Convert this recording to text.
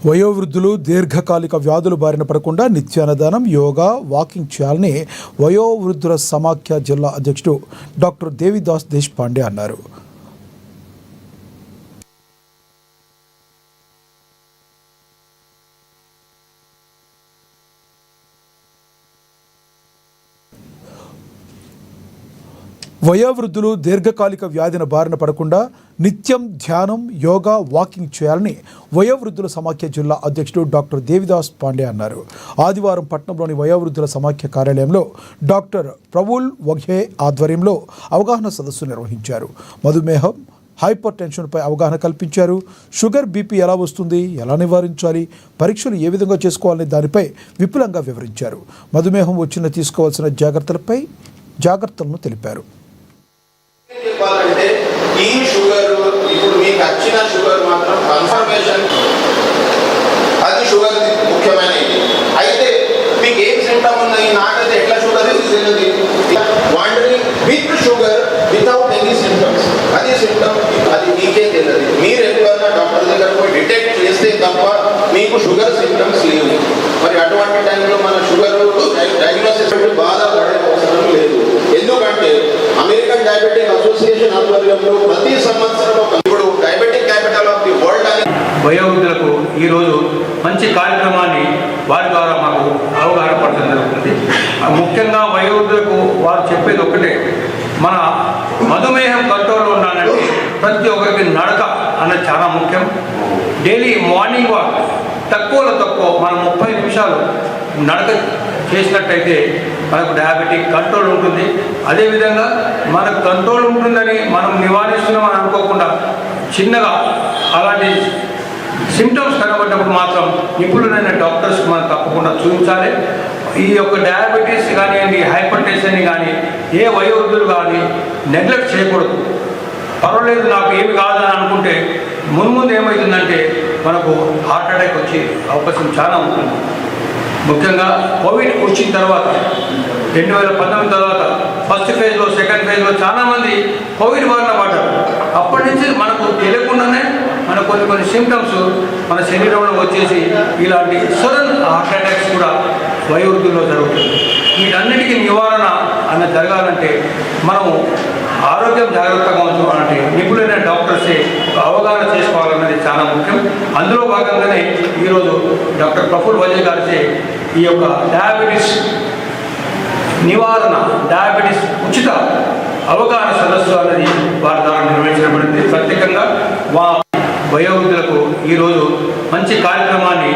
వయోవృద్ధులు దీర్ఘకాలిక వ్యాధుల బారిన పడకుండా నిత్యాన్నదానం, యోగా, వాకింగ్ చేయాలని వయోవృద్ధుల సమాఖ్య జిల్లా అధ్యక్షుడు డాక్టర్ దేవిదాస్ దేశపాండే అన్నారు. వయోవృద్ధులు దీర్ఘకాలిక వ్యాధిన బారిన పడకుండా నిత్యం ధ్యానం, యోగా, వాకింగ్ చేయాలని వయోవృద్ధుల సమాఖ్య జిల్లా అధ్యక్షుడు డాక్టర్ దేవిదాస్ పాండే అన్నారు. ఆదివారం పట్టణంలోని వయోవృద్ధుల సమాఖ్య కార్యాలయంలో డాక్టర్ ప్రఫుల్ వఘే ఆధ్వర్యంలో అవగాహన సదస్సు నిర్వహించారు. మధుమేహం, హైపర్ టెన్షన్పై అవగాహన కల్పించారు. షుగర్, బీపీ ఎలా వస్తుంది, ఎలా నివారించాలి, పరీక్షలు ఏ విధంగా చేసుకోవాలనే దానిపై విపులంగా వివరించారు. మధుమేహం వచ్చిన తీసుకోవాల్సిన జాగ్రత్తలను తెలిపారు. చెప్పాలంటే ఈ షుగర్ ఇప్పుడు మీకు వచ్చిన షుగర్ మాత్రం కన్ఫర్మేషన్ అది షుగర్ ముఖ్యమైనది. అయితే మీకు ఏం సింటమ్ ఉన్నాయి, నాకైతే ఎట్లా షుగర్ తెలియదు, wandering with sugar without any symptoms, అది సింటమ్ అది మీకే తెలియదు. మీరు ఎప్పుడన్నా డాక్టర్ దగ్గర పోయి డిటెక్ట్ చేస్తే తప్ప మీకు షుగర్ సింటమ్స్ లేవు. మరి అటువంటి టైంలో మన షుగర్ డయాగ్నోసిస్ బాధపడే అవసరం లేదు. ఎందుకంటే అమెరికన్ డయాబెటిక్ అసోసియేషన్ ఆధ్వర్యంలో ప్రతి సంవత్సరం ఇప్పుడు diabetic capital of the world అని వయోవృద్ధులకు ఈరోజు మంచి కార్యక్రమాన్ని వారి ద్వారా మాకు అవగాహన పడటం జరుగుతుంది. ముఖ్యంగా వయోవృద్ధులకు వారు చెప్పేది ఒకటే, మన మధుమేహం కంట్రోల్లో ఉండాలంటే ప్రతి ఒక్కరికి నడక అన్నది చాలా ముఖ్యం. డైలీ మార్నింగ్ వాక్ తక్కువలో తక్కువ మనం 30 నిమిషాలు నడక చేసినట్టయితే మనకు డయాబెటిక్ కంట్రోల్ ఉంటుంది. అదేవిధంగా మనకు కంట్రోల్ ఉంటుందని మనం నివారిస్తున్నామని అనుకోకుండా చిన్నగా అలాంటి సిమ్టమ్స్ కనబడినప్పుడు మాత్రం నిపుణులైన డాక్టర్స్ మనం తప్పకుండా చూపించాలి. ఈ యొక్క డయాబెటీస్ కానివ్వండి, హైపర్ టెన్షన్ కానీ ఏ వయోవృద్ధులు కానీ నెగ్లెక్ట్ చేయకూడదు. పర్వాలేదు నాకు ఏమి కాదని అనుకుంటే ముందు ఏమవుతుందంటే మనకు హార్ట్ అటాక్ వచ్చే అవకాశం చాలా ఉంటుంది. ముఖ్యంగా కోవిడ్ వచ్చిన తర్వాత 2019 తర్వాత ఫస్ట్ ఫేజ్లో, సెకండ్ ఫేజ్లో చాలామంది కోవిడ్ బారిన పడ్డారు. అప్పటి నుంచి మనకు తెలియకుండానే మనకు కొన్ని సిమ్టమ్స్ మన శరీరంలో వచ్చేసి ఇలాంటి సడన్ హార్ట్ అటాక్స్ కూడా వయోవృద్ధుల్లో జరుగుతుంది. వీటన్నిటికీ నివారణ జరగాలంటే మనము ఆరోగ్యం జాగ్రత్తగా ఉంచుకోవాలంటే నిపుణులైన డాక్టర్సే ఒక అవగాహన చేసుకోవాలన్నది చాలా ముఖ్యం. అందులో భాగంగానే ఈరోజు డాక్టర్ ప్రఫుల్ వఘే గారిచే ఈ యొక్క డయాబెటీస్ నివారణ, డయాబెటీస్ ఉచిత అవగాహన సదస్సు అనేది వారి ద్వారా నిర్వహించబడింది. ప్రత్యేకంగా వయోవృద్ధులకు ఈరోజు మంచి కార్యక్రమాన్ని